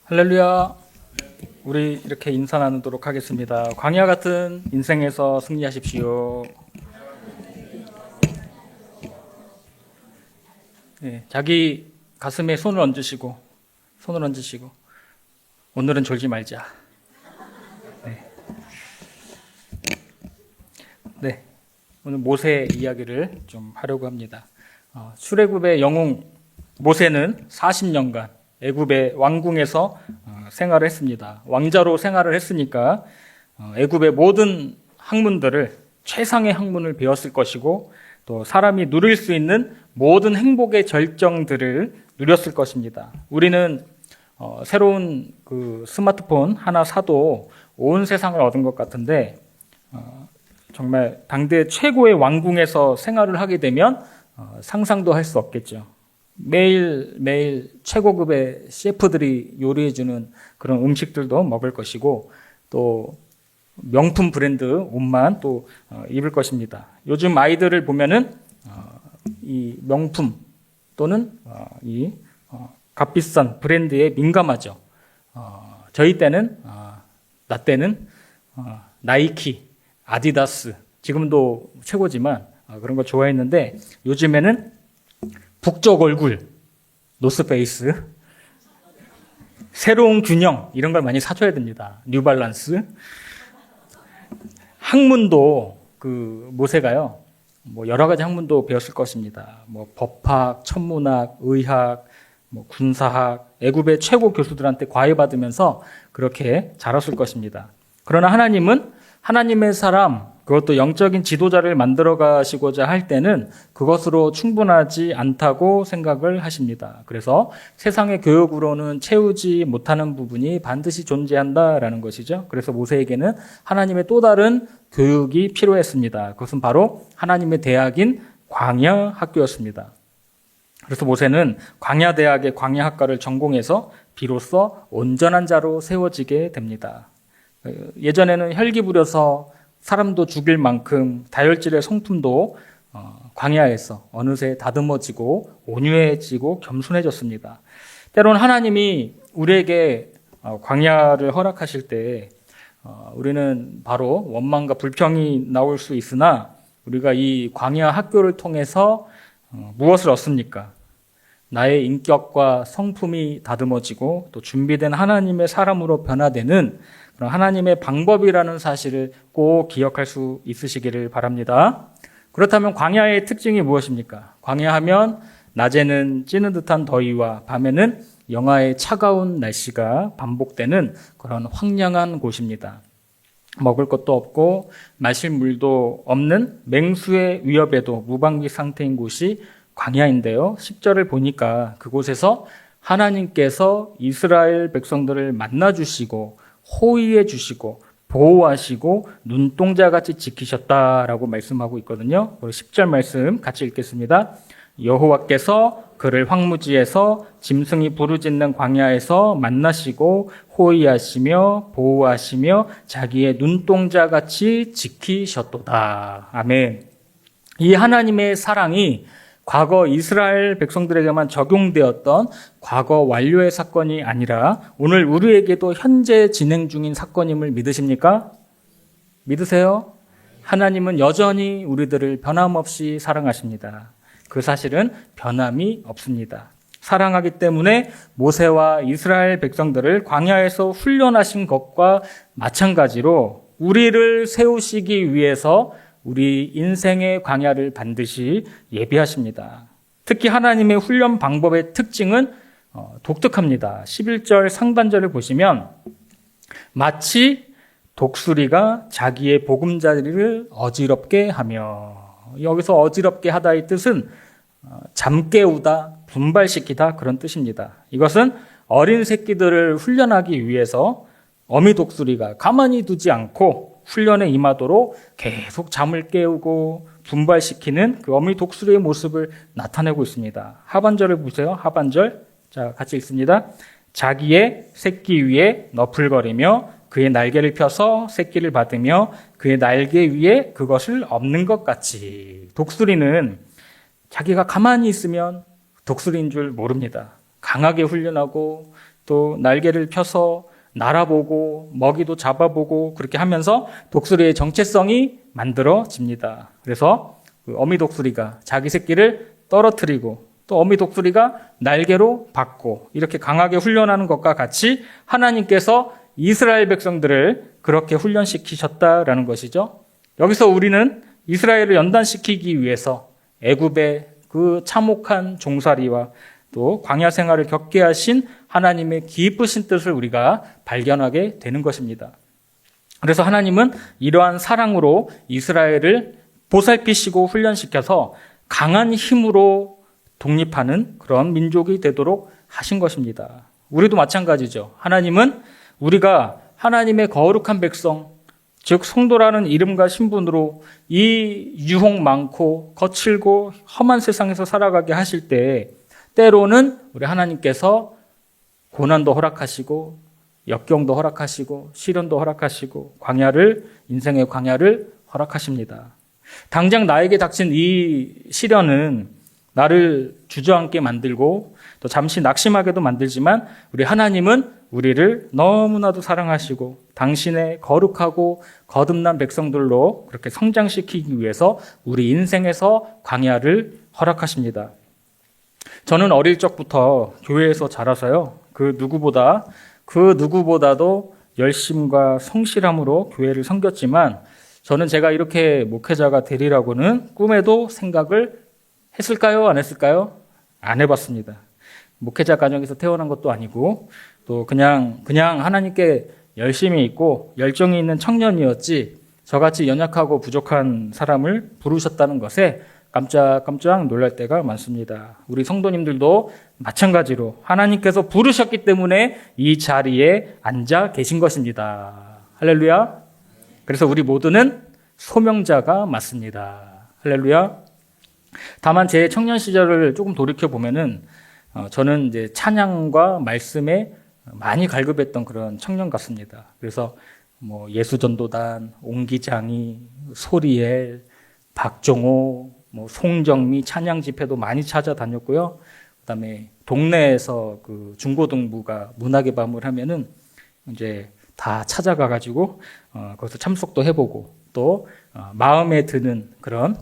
할렐루야. 우리 이렇게 인사 나누도록 하겠습니다. 광야 같은 인생에서 승리하십시오. 네, 자기 가슴에 손을 얹으시고 오늘은 졸지 말자. 네, 오늘 모세 이야기를 좀 하려고 합니다. 출애굽의 영웅 모세는 40년간 애굽의 왕궁에서 생활을 했습니다. 왕자로 생활을 했으니까 애굽의 모든 학문들을 최상의 학문을 배웠을 것이고 또 사람이 누릴 수 있는 모든 행복의 절정들을 누렸을 것입니다. 우리는 새로운 그 스마트폰 하나 사도 온 세상을 얻은 것 같은데 정말 당대 최고의 왕궁에서 생활을 하게 되면 상상도 할 수 없겠죠. 매일 최고급의 셰프들이 요리해주는 그런 음식들도 먹을 것이고 또 명품 브랜드 옷만 또 입을 것입니다. 요즘 아이들을 보면은 이 명품 또는 이 값비싼 브랜드에 민감하죠. 저희 때는 나 때는 나이키, 아디다스 지금도 최고지만 그런 거 좋아했는데 요즘에는 북쪽 얼굴, 노스페이스, 새로운 균형 이런 걸 많이 사줘야 됩니다. 뉴발란스. 학문도 그 모세가요. 뭐 여러 가지 학문도 배웠을 것입니다. 뭐 법학, 천문학, 의학, 뭐 군사학, 애굽의 최고 교수들한테 과외받으면서 그렇게 자랐을 것입니다. 그러나 하나님은 하나님의 사람, 그것도 영적인 지도자를 만들어 가시고자 할 때는 그것으로 충분하지 않다고 생각을 하십니다. 그래서 세상의 교육으로는 채우지 못하는 부분이 반드시 존재한다라는 것이죠. 그래서 모세에게는 하나님의 또 다른 교육이 필요했습니다. 그것은 바로 하나님의 대학인 광야 학교였습니다. 그래서 모세는 광야 대학의 광야 학과를 전공해서 비로소 온전한 자로 세워지게 됩니다. 예전에는 혈기 부려서 사람도 죽일 만큼 다혈질의 성품도 광야에서 어느새 다듬어지고 온유해지고 겸손해졌습니다. 때로는 하나님이 우리에게 광야를 허락하실 때 우리는 바로 원망과 불평이 나올 수 있으나 우리가 이 광야 학교를 통해서 무엇을 얻습니까? 나의 인격과 성품이 다듬어지고 또 준비된 하나님의 사람으로 변화되는 그런 하나님의 방법이라는 사실을 꼭 기억할 수 있으시기를 바랍니다. 그렇다면 광야의 특징이 무엇입니까? 광야하면 낮에는 찌는 듯한 더위와 밤에는 영하의 차가운 날씨가 반복되는 그런 황량한 곳입니다. 먹을 것도 없고 마실 물도 없는 맹수의 위협에도 무방비 상태인 곳이 광야인데요. 10절을 보니까 그곳에서 하나님께서 이스라엘 백성들을 만나주시고 호위해 주시고 보호하시고 눈동자같이 지키셨다라고 말씀하고 있거든요. 10절 말씀 같이 읽겠습니다. 여호와께서 그를 황무지에서 짐승이 부르짖는 광야에서 만나시고 호위하시며 보호하시며 자기의 눈동자같이 지키셨도다. 아멘. 이 하나님의 사랑이 과거 이스라엘 백성들에게만 적용되었던 과거 완료의 사건이 아니라 오늘 우리에게도 현재 진행 중인 사건임을 믿으십니까? 믿으세요? 하나님은 여전히 우리들을 변함없이 사랑하십니다. 그 사실은 변함이 없습니다. 사랑하기 때문에 모세와 이스라엘 백성들을 광야에서 훈련하신 것과 마찬가지로 우리를 세우시기 위해서 우리 인생의 광야를 반드시 예비하십니다. 특히 하나님의 훈련 방법의 특징은 독특합니다. 11절 상반절을 보시면 마치 독수리가 자기의 보금자리를 어지럽게 하며, 여기서 어지럽게 하다의 뜻은 잠깨우다, 분발시키다 그런 뜻입니다. 이것은 어린 새끼들을 훈련하기 위해서 어미 독수리가 가만히 두지 않고 훈련에 임하도록 계속 잠을 깨우고 분발시키는 그 어미 독수리의 모습을 나타내고 있습니다. 하반절을 보세요. 하반절. 자, 같이 읽습니다. 자기의 새끼 위에 너풀거리며 그의 날개를 펴서 새끼를 받으며 그의 날개 위에 그것을 엎는 것 같이. 독수리는 자기가 가만히 있으면 독수리인 줄 모릅니다. 강하게 훈련하고 또 날개를 펴서 날아보고 먹이도 잡아보고 그렇게 하면서 독수리의 정체성이 만들어집니다. 그래서 그 어미 독수리가 자기 새끼를 떨어뜨리고 또 어미 독수리가 날개로 받고 이렇게 강하게 훈련하는 것과 같이 하나님께서 이스라엘 백성들을 그렇게 훈련시키셨다라는 것이죠. 여기서 우리는 이스라엘을 연단시키기 위해서 애굽의 그 참혹한 종살이와 또 광야 생활을 겪게 하신 하나님의 기쁘신 뜻을 우리가 발견하게 되는 것입니다. 그래서 하나님은 이러한 사랑으로 이스라엘을 보살피시고 훈련시켜서 강한 힘으로 독립하는 그런 민족이 되도록 하신 것입니다. 우리도 마찬가지죠. 하나님은 우리가 하나님의 거룩한 백성, 즉 성도라는 이름과 신분으로 이 유혹 많고 거칠고 험한 세상에서 살아가게 하실 때 때로는 우리 하나님께서 고난도 허락하시고 역경도 허락하시고 시련도 허락하시고 인생의 광야를 허락하십니다. 당장 나에게 닥친 이 시련은 나를 주저앉게 만들고 또 잠시 낙심하게도 만들지만 우리 하나님은 우리를 너무나도 사랑하시고 당신의 거룩하고 거듭난 백성들로 그렇게 성장시키기 위해서 우리 인생에서 광야를 허락하십니다. 저는 어릴 적부터 교회에서 자라서요. 그 누구보다도 열심과 성실함으로 교회를 섬겼지만 저는 제가 이렇게 목회자가 되리라고는 꿈에도 생각을 했을까요? 안 했을까요? 안 해봤습니다. 목회자 가정에서 태어난 것도 아니고 또 그냥 하나님께 열심히 있고 열정이 있는 청년이었지 저같이 연약하고 부족한 사람을 부르셨다는 것에 깜짝깜짝 놀랄 때가 많습니다. 우리 성도님들도 마찬가지로 하나님께서 부르셨기 때문에 이 자리에 앉아 계신 것입니다. 할렐루야. 그래서 우리 모두는 소명자가 맞습니다. 할렐루야. 다만 제 청년 시절을 조금 돌이켜 보면은 저는 이제 찬양과 말씀에 많이 갈급했던 그런 청년 같습니다. 그래서 뭐 예수전도단, 옹기장이, 소리엘, 박종호, 뭐 송정미 찬양 집회도 많이 찾아다녔고요. 그다음에 동네에서 그 중고등부가 문학의 밤을 하면은 이제 다 찾아가가지고 거기서 참석도 해보고 또 마음에 드는 그런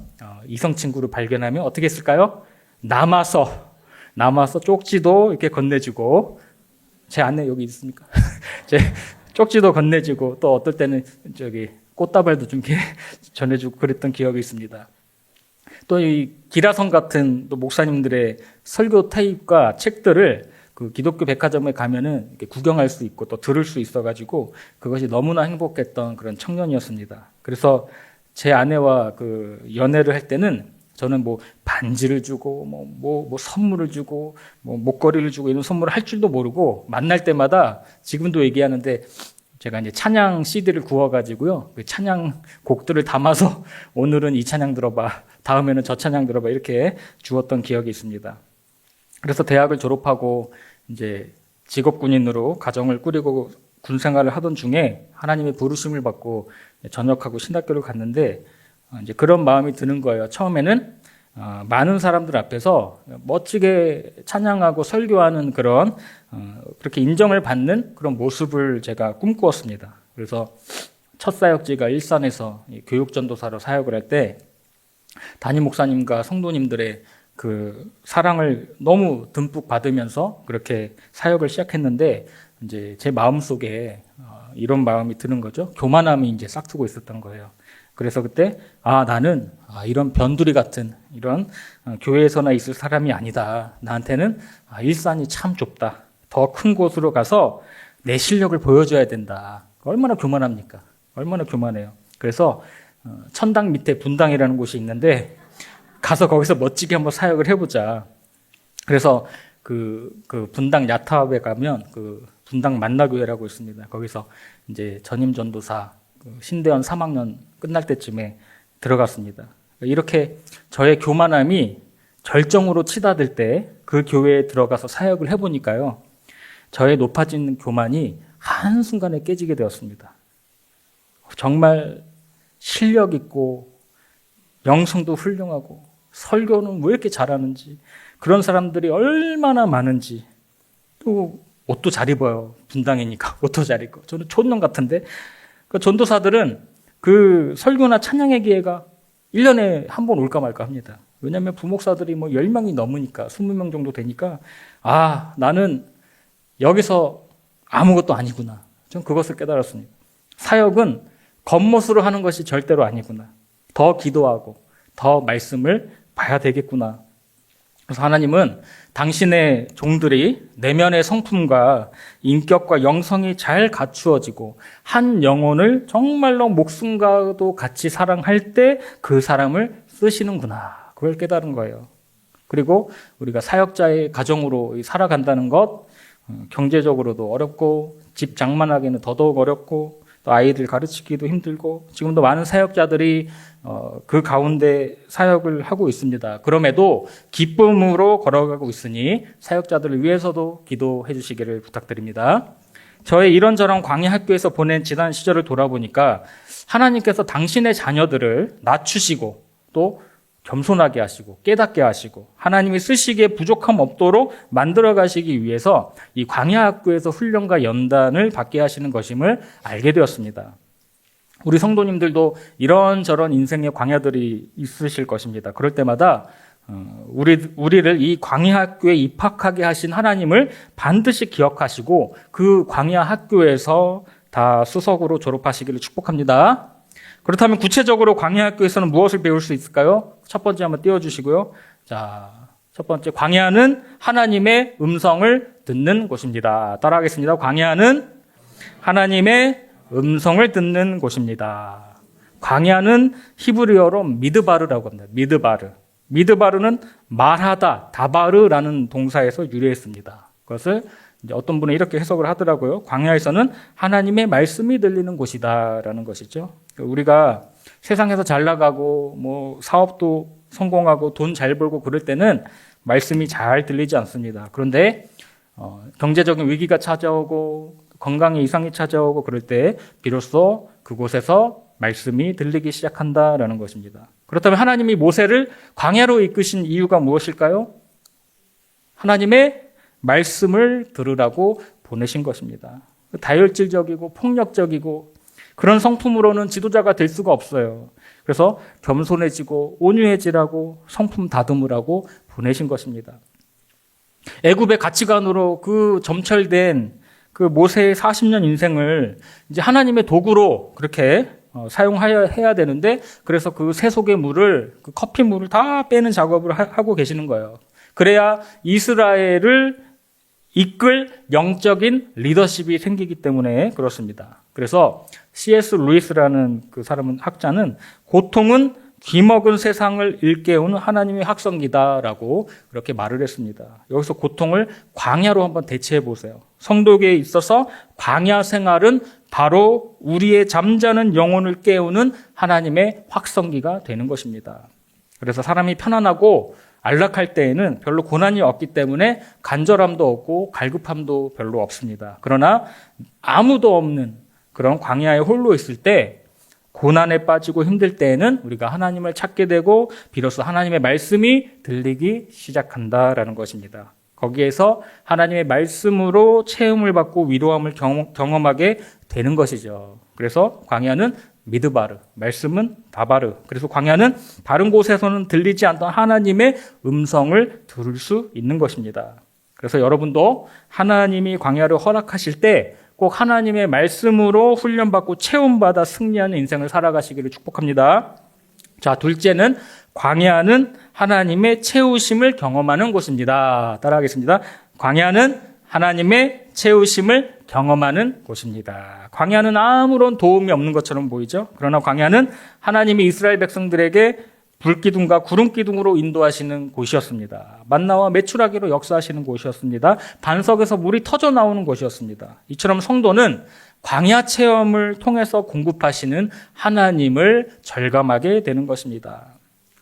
이성 친구를 발견하면 어떻게 했을까요? 남아서 쪽지도 이렇게 건네주고 제 아내 여기 있습니까? 제 쪽지도 건네주고 또 어떨 때는 저기 꽃다발도 좀 이렇게 전해주고 그랬던 기억이 있습니다. 또 이 기라성 같은 또 목사님들의 설교 테이프와 책들을 그 기독교 백화점에 가면은 이렇게 구경할 수 있고 또 들을 수 있어가지고 그것이 너무나 행복했던 그런 청년이었습니다. 그래서 제 아내와 그 연애를 할 때는 저는 뭐 반지를 주고 뭐 선물을 주고 뭐 목걸이를 주고 이런 선물을 할 줄도 모르고 만날 때마다 지금도 얘기하는데 제가 이제 찬양 CD를 구워가지고요. 그 찬양 곡들을 담아서 오늘은 이 찬양 들어봐. 다음에는 저 찬양 들어봐. 이렇게 주었던 기억이 있습니다. 그래서 대학을 졸업하고 이제 직업군인으로 가정을 꾸리고 군 생활을 하던 중에 하나님의 부르심을 받고 전역하고 신학교를 갔는데 이제 그런 마음이 드는 거예요. 처음에는 많은 사람들 앞에서 멋지게 찬양하고 설교하는 그런 그렇게 인정을 받는 그런 모습을 제가 꿈꾸었습니다. 그래서 첫 사역지가 일산에서 교육전도사로 사역을 할 때 담임 목사님과 성도님들의 그 사랑을 너무 듬뿍 받으면서 그렇게 사역을 시작했는데 이제 제 마음 속에 이런 마음이 드는 거죠. 교만함이 이제 싹트고 있었던 거예요. 그래서 그때 나는 이런 변두리 같은 이런 교회에서나 있을 사람이 아니다. 나한테는 일산이 참 좁다. 더 큰 곳으로 가서 내 실력을 보여줘야 된다. 얼마나 교만합니까? 얼마나 교만해요. 그래서 천당 밑에 분당이라는 곳이 있는데 가서 거기서 멋지게 한번 사역을 해보자. 그래서 그 분당 야타업에 가면 그 분당 만나교회라고 있습니다. 거기서 이제 전임 전도사 신대원 3학년 끝날 때쯤에 들어갔습니다. 이렇게 저의 교만함이 절정으로 치닫을 때 그 교회에 들어가서 사역을 해보니까요. 저의 높아진 교만이 한순간에 깨지게 되었습니다. 정말 실력 있고 영성도 훌륭하고 설교는 왜 이렇게 잘하는지 그런 사람들이 얼마나 많은지 또 옷도 잘 입어요. 분당이니까 옷도 잘 입고. 저는 촌놈 같은데. 그 전도사들은 그 설교나 찬양의 기회가 1년에 한 번 올까 말까 합니다. 왜냐하면 부목사들이 뭐 10명이 넘으니까 20명 정도 되니까 나는 여기서 아무것도 아니구나. 전 그것을 깨달았습니다. 사역은 겉멋으로 하는 것이 절대로 아니구나. 더 기도하고 더 말씀을 봐야 되겠구나. 그래서 하나님은 당신의 종들이 내면의 성품과 인격과 영성이 잘 갖추어지고 한 영혼을 정말로 목숨과도 같이 사랑할 때 그 사람을 쓰시는구나. 그걸 깨달은 거예요. 그리고 우리가 사역자의 가정으로 살아간다는 것, 경제적으로도 어렵고 집 장만하기는 더더욱 어렵고 또 아이들 가르치기도 힘들고 지금도 많은 사역자들이 그 가운데 사역을 하고 있습니다. 그럼에도 기쁨으로 걸어가고 있으니 사역자들을 위해서도 기도해 주시기를 부탁드립니다. 저의 이런저런 광야 학교에서 보낸 지난 시절을 돌아보니까 하나님께서 당신의 자녀들을 낮추시고 또 겸손하게 하시고 깨닫게 하시고 하나님이 쓰시기에 부족함 없도록 만들어 가시기 위해서 이 광야 학교에서 훈련과 연단을 받게 하시는 것임을 알게 되었습니다. 우리 성도님들도 이런저런 인생의 광야들이 있으실 것입니다. 그럴 때마다 우리를 이 광야 학교에 입학하게 하신 하나님을 반드시 기억하시고 그 광야 학교에서 다 수석으로 졸업하시기를 축복합니다. 그렇다면 구체적으로 광야 학교에서는 무엇을 배울 수 있을까요? 첫 번째 한번 띄워주시고요. 자, 첫 번째, 광야는 하나님의 음성을 듣는 곳입니다. 따라하겠습니다. 광야는 하나님의 음성을 듣는 곳입니다. 광야는 히브리어로 미드바르라고 합니다. 미드바르. 미드바르는 말하다, 다바르라는 동사에서 유래했습니다. 그것을 이제 어떤 분은 이렇게 해석을 하더라고요. 광야에서는 하나님의 말씀이 들리는 곳이다라는 것이죠. 우리가 세상에서 잘 나가고 뭐 사업도 성공하고 돈 잘 벌고 그럴 때는 말씀이 잘 들리지 않습니다. 그런데 경제적인 위기가 찾아오고 건강에 이상이 찾아오고 그럴 때 비로소 그곳에서 말씀이 들리기 시작한다라는 것입니다. 그렇다면 하나님이 모세를 광야로 이끄신 이유가 무엇일까요? 하나님의 말씀을 들으라고 보내신 것입니다. 다혈질적이고 폭력적이고 그런 성품으로는 지도자가 될 수가 없어요. 그래서 겸손해지고 온유해지라고 성품 다듬으라고 보내신 것입니다. 애굽의 가치관으로 그 점철된 그 모세의 40년 인생을 이제 하나님의 도구로 그렇게 사용해야 되는데 그래서 그 세속의 물을 그 커피 물을 다 빼는 작업을 하고 계시는 거예요. 그래야 이스라엘을 이끌 영적인 리더십이 생기기 때문에 그렇습니다. 그래서 C.S. 루이스라는 그 사람은 학자는 고통은 뒤먹은 세상을 일깨우는 하나님의 학성기다라고 그렇게 말을 했습니다. 여기서 고통을 광야로 한번 대체해 보세요. 성도에게 있어서 광야 생활은 바로 우리의 잠자는 영혼을 깨우는 하나님의 확성기가 되는 것입니다. 그래서 사람이 편안하고 안락할 때에는 별로 고난이 없기 때문에 간절함도 없고 갈급함도 별로 없습니다. 그러나 아무도 없는 그런 광야에 홀로 있을 때 고난에 빠지고 힘들 때에는 우리가 하나님을 찾게 되고 비로소 하나님의 말씀이 들리기 시작한다라는 것입니다. 거기에서 하나님의 말씀으로 체험을 받고 위로함을 경험하게 되는 것이죠. 그래서 광야는 미드바르, 말씀은 다바르. 그래서 광야는 다른 곳에서는 들리지 않던 하나님의 음성을 들을 수 있는 것입니다. 그래서 여러분도 하나님이 광야를 허락하실 때 꼭 하나님의 말씀으로 훈련받고 체험받아 승리하는 인생을 살아가시기를 축복합니다. 자, 둘째는 광야는 하나님의 채우심을 경험하는 곳입니다. 따라하겠습니다. 광야는 하나님의 채우심을 경험하는 곳입니다. 광야는 아무런 도움이 없는 것처럼 보이죠? 그러나 광야는 하나님이 이스라엘 백성들에게 불기둥과 구름기둥으로 인도하시는 곳이었습니다. 만나와 메추라기로 역사하시는 곳이었습니다. 반석에서 물이 터져 나오는 곳이었습니다. 이처럼 성도는 광야 체험을 통해서 공급하시는 하나님을 절감하게 되는 것입니다.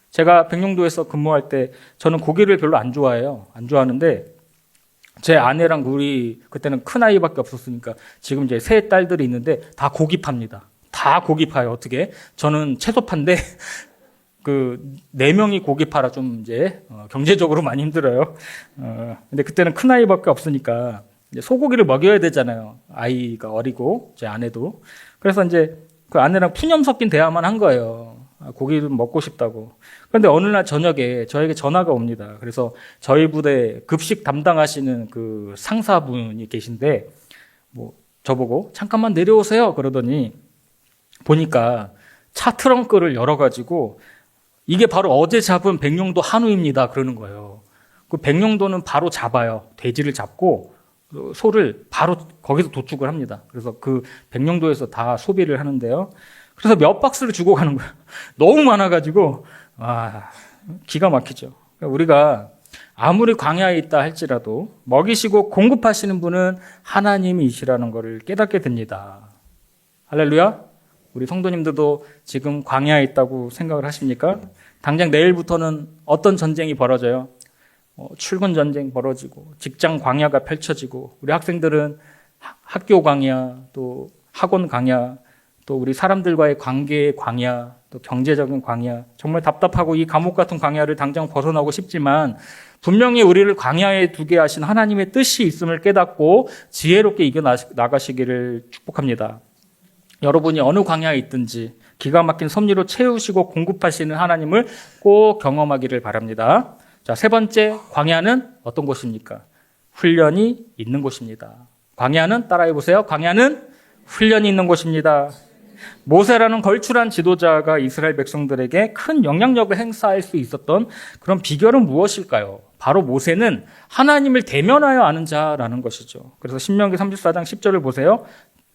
제가 백령도에서 근무할 때 저는 고기를 별로 안 좋아해요. 안 좋아하는데 제 아내랑 우리 그때는 큰 아이밖에 없었으니까 지금 이제 세 딸들이 있는데 다 고기 팝니다. 다 고기 파요. 어떻게? 저는 채소 판데 그 4명이 고기 팔아 좀 이제 경제적으로 많이 힘들어요. 근데 그때는 큰 아이밖에 없으니까 이제 소고기를 먹여야 되잖아요. 아이가 어리고 제 아내도. 그래서 이제 그 아내랑 푸념 섞인 대화만 한 거예요. 고기를 먹고 싶다고. 그런데 어느 날 저녁에 저에게 전화가 옵니다. 그래서 저희 부대 급식 담당하시는 그 상사분이 계신데 뭐 저보고 잠깐만 내려오세요 그러더니 보니까 차 트렁크를 열어가지고 이게 바로 어제 잡은 백령도 한우입니다 그러는 거예요. 그 백령도는 바로 잡아요. 돼지를 잡고 소를 바로 거기서 도축을 합니다. 그래서 그 백령도에서 다 소비를 하는데요. 그래서 몇 박스를 주고 가는 거예요. 너무 많아가지고 기가 막히죠. 우리가 아무리 광야에 있다 할지라도 먹이시고 공급하시는 분은 하나님이시라는 것을 깨닫게 됩니다. 할렐루야. 우리 성도님들도 지금 광야에 있다고 생각을 하십니까? 당장 내일부터는 어떤 전쟁이 벌어져요? 출근 전쟁 벌어지고 직장 광야가 펼쳐지고 우리 학생들은 학교 광야, 또 학원 광야, 또 우리 사람들과의 관계의 광야, 또 경제적인 광야, 정말 답답하고 이 감옥 같은 광야를 당장 벗어나고 싶지만 분명히 우리를 광야에 두게 하신 하나님의 뜻이 있음을 깨닫고 지혜롭게 이겨나가시기를 축복합니다. 여러분이 어느 광야에 있든지 기가 막힌 섭리로 채우시고 공급하시는 하나님을 꼭 경험하기를 바랍니다. 자, 세 번째, 광야는 어떤 곳입니까? 훈련이 있는 곳입니다. 광야는 따라해 보세요. 광야는 훈련이 있는 곳입니다. 모세라는 걸출한 지도자가 이스라엘 백성들에게 큰 영향력을 행사할 수 있었던 그런 비결은 무엇일까요? 바로 모세는 하나님을 대면하여 아는 자라는 것이죠. 그래서 신명기 34장 10절을 보세요.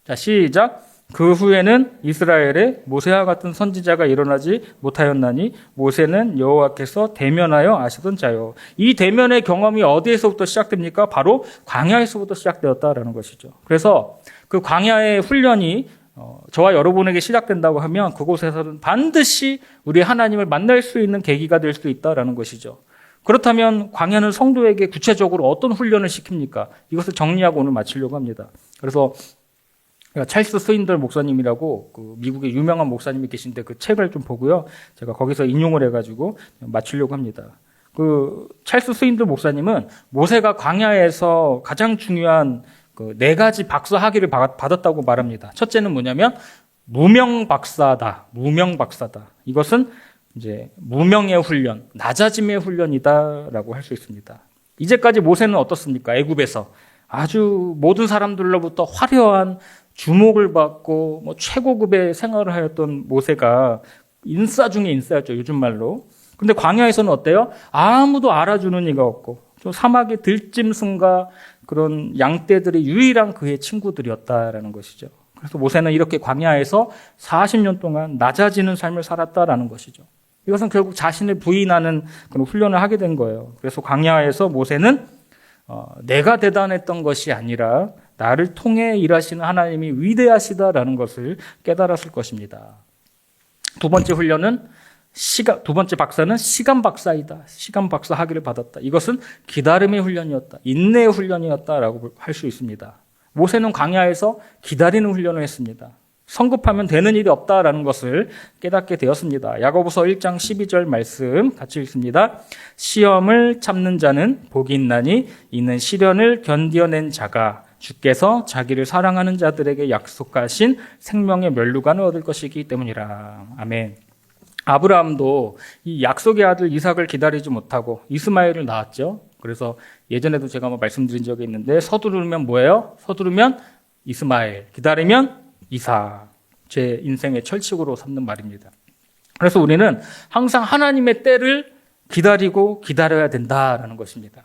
자, 시작. 그 후에는 이스라엘에 모세와 같은 선지자가 일어나지 못하였나니 모세는 여호와께서 대면하여 아시던 자요. 이 대면의 경험이 어디에서부터 시작됩니까? 바로 광야에서부터 시작되었다라는 것이죠. 그래서 그 광야의 훈련이 저와 여러분에게 시작된다고 하면 그곳에서는 반드시 우리 하나님을 만날 수 있는 계기가 될 수 있다라는 것이죠. 그렇다면 광야는 성도에게 구체적으로 어떤 훈련을 시킵니까? 이것을 정리하고 오늘 마치려고 합니다. 그래서 찰스 스윈들 목사님이라고 그 미국의 유명한 목사님이 계신데 그 책을 좀 보고요. 제가 거기서 인용을 해가지고 마치려고 합니다. 그 찰스 스윈들 목사님은 모세가 광야에서 가장 중요한 그 네 가지 박사 학위를 받았다고 말합니다. 첫째는 뭐냐면 무명 박사다. 무명 박사다. 이것은 이제 무명의 훈련, 낮아짐의 훈련이다라고 할 수 있습니다. 이제까지 모세는 어떻습니까? 애굽에서 아주 모든 사람들로부터 화려한 주목을 받고 뭐 최고급의 생활을 하였던 모세가 인싸 중에 인싸였죠. 요즘 말로. 근데 광야에서는 어때요? 아무도 알아주는 이가 없고 좀 사막의 들짐승과 그런 양떼들이 유일한 그의 친구들이었다라는 것이죠. 그래서 모세는 이렇게 광야에서 40년 동안 낮아지는 삶을 살았다라는 것이죠. 이것은 결국 자신을 부인하는 그런 훈련을 하게 된 거예요. 그래서 광야에서 모세는 내가 대단했던 것이 아니라 나를 통해 일하시는 하나님이 위대하시다라는 것을 깨달았을 것입니다. 두 번째 박사는 시간 박사이다. 시간 박사 학위를 받았다. 이것은 기다림의 훈련이었다. 인내의 훈련이었다라고 할 수 있습니다. 모세는 광야에서 기다리는 훈련을 했습니다. 성급하면 되는 일이 없다라는 것을 깨닫게 되었습니다. 야고보서 1장 12절 말씀 같이 읽습니다. 시험을 참는 자는 복이 있나니 이는 시련을 견뎌낸 자가 주께서 자기를 사랑하는 자들에게 약속하신 생명의 면류관을 얻을 것이기 때문이라. 아멘. 아브라함도 이 약속의 아들 이삭을 기다리지 못하고 이스마엘을 낳았죠. 그래서 예전에도 제가 말씀드린 적이 있는데 서두르면 뭐예요? 서두르면 이스마엘, 기다리면 이삭. 제 인생의 철칙으로 삼는 말입니다. 그래서 우리는 항상 하나님의 때를 기다리고 기다려야 된다라는 것입니다.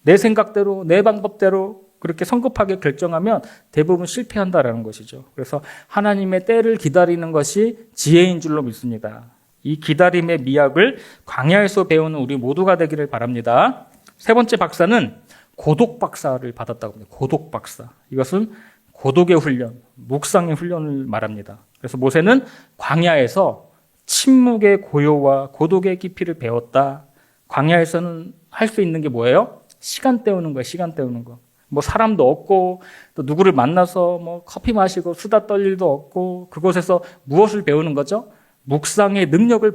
내 생각대로, 내 방법대로 그렇게 성급하게 결정하면 대부분 실패한다라는 것이죠. 그래서 하나님의 때를 기다리는 것이 지혜인 줄로 믿습니다. 이 기다림의 미학을 광야에서 배우는 우리 모두가 되기를 바랍니다. 세 번째 박사는 고독 박사를 받았다고 합니다. 고독 박사. 이것은 고독의 훈련, 묵상의 훈련을 말합니다. 그래서 모세는 광야에서 침묵의 고요와 고독의 깊이를 배웠다. 광야에서는 할 수 있는 게 뭐예요? 시간 때우는 거예요. 시간 때우는 거. 뭐 사람도 없고 또 누구를 만나서 뭐 커피 마시고 수다 떨 일도 없고 그곳에서 무엇을 배우는 거죠? 묵상의 능력을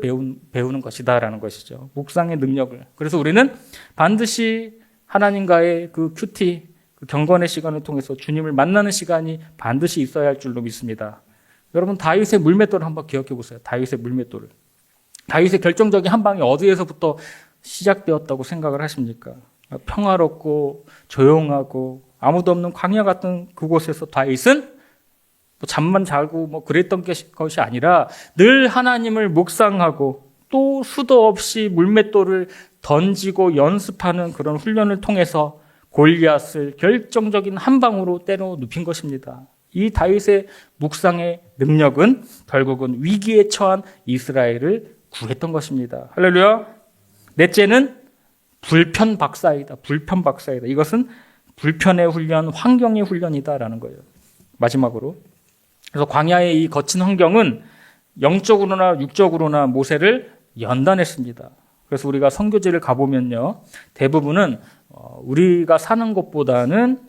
배우는 것이다라는 것이죠. 묵상의 능력을. 그래서 우리는 반드시 하나님과의 그 큐티, 그 경건의 시간을 통해서 주님을 만나는 시간이 반드시 있어야 할 줄로 믿습니다. 여러분, 다윗의 물맷돌을 한번 기억해 보세요. 다윗의 물맷돌을. 다윗의 결정적인 한 방이 어디에서부터 시작되었다고 생각을 하십니까? 평화롭고 조용하고 아무도 없는 광야 같은 그곳에서 다윗은 잠만 자고 그랬던 것이 아니라 늘 하나님을 묵상하고 또 수도 없이 물맷돌을 던지고 연습하는 그런 훈련을 통해서 골리앗을 결정적인 한 방으로 때려 눕힌 것입니다. 이 다윗의 묵상의 능력은 결국은 위기에 처한 이스라엘을 구했던 것입니다. 할렐루야. 넷째는 불편박사이다. 불편박사이다. 이것은 불편의 훈련, 환경의 훈련이다라는 거예요. 마지막으로. 그래서 광야의 이 거친 환경은 영적으로나 육적으로나 모세를 연단했습니다. 그래서 우리가 선교지를 가보면요, 대부분은 우리가 사는 것보다는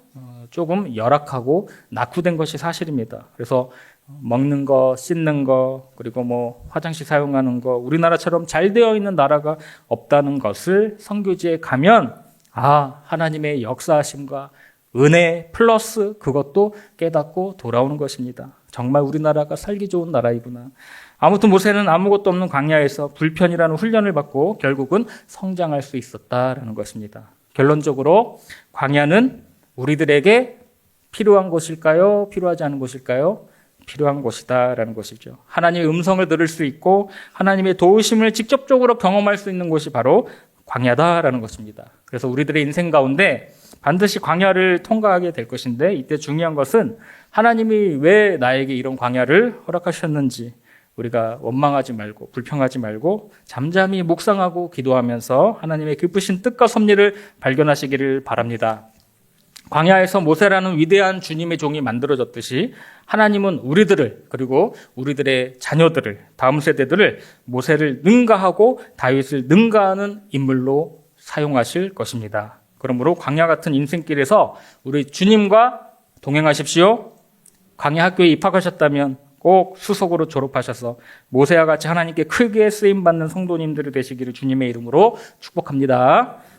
조금 열악하고 낙후된 것이 사실입니다. 그래서 먹는 거, 씻는 거, 그리고 화장실 사용하는 거, 우리나라처럼 잘 되어 있는 나라가 없다는 것을 선교지에 가면 하나님의 역사하심과 은혜 플러스 그것도 깨닫고 돌아오는 것입니다. 정말 우리나라가 살기 좋은 나라이구나. 아무튼 모세는 아무것도 없는 광야에서 불편이라는 훈련을 받고 결국은 성장할 수 있었다라는 것입니다. 결론적으로 광야는 우리들에게 필요한 곳일까요? 필요하지 않은 곳일까요? 필요한 곳이다라는 것이죠. 하나님의 음성을 들을 수 있고 하나님의 도우심을 직접적으로 경험할 수 있는 곳이 바로 광야다라는 것입니다. 그래서 우리들의 인생 가운데 반드시 광야를 통과하게 될 것인데, 이때 중요한 것은 하나님이 왜 나에게 이런 광야를 허락하셨는지 우리가 원망하지 말고 불평하지 말고 잠잠히 묵상하고 기도하면서 하나님의 기쁘신 뜻과 섭리를 발견하시기를 바랍니다. 광야에서 모세라는 위대한 주님의 종이 만들어졌듯이 하나님은 우리들을, 그리고 우리들의 자녀들을, 다음 세대들을 모세를 능가하고 다윗을 능가하는 인물로 사용하실 것입니다. 그러므로 광야 같은 인생길에서 우리 주님과 동행하십시오. 광야 학교에 입학하셨다면 꼭 수석으로 졸업하셔서 모세와 같이 하나님께 크게 쓰임받는 성도님들이 되시기를 주님의 이름으로 축복합니다.